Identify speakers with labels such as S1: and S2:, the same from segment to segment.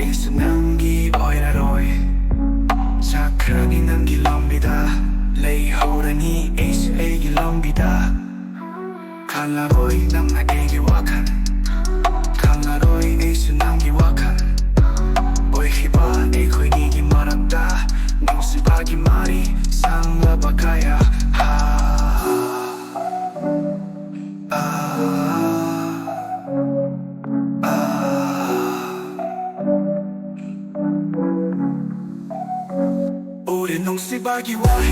S1: Is nangi oiraroi Sakrani nangi lombida Lei horani is egi lombida Kalaroi nang na egi wakan Kalaroi is nangi wakan Boy hiba ekoi nigi maragda Nang sibagi mari sang labagaya 우리 농시바기 와이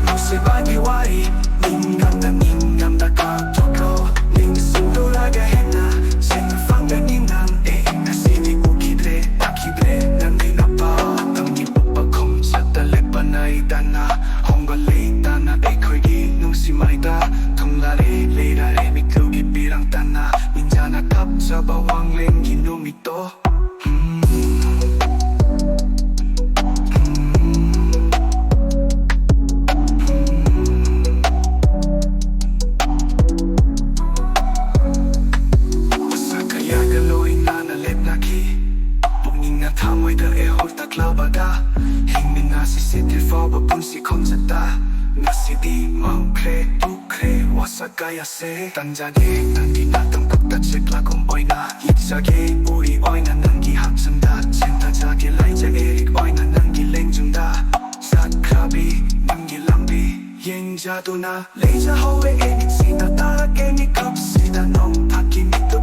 S1: 농시바기 와이 닝감다 각도고 닝순돌아가 했나 생각방가 닝난 에잉나 시디 우기드레 나키드레 난니 나빠 남기 오빠 콩샷다 렉바나이다나 홍갈레이다나 에코이기 농시마이다 통라레 레이라레 미크기 비랑다나 민자나 갑자바 왕랭기 노미또 Punsi konsepta nasi di mau kre tu kre wasagaya se tanjage nangi natang takta chekla kumboy na hitsage uri oina nangi haksanda sentajage laijage oina nangi lengjunda sakrabi nangi lambi yengjado na leja howe enitsina tarake ni kapsida nong taki mito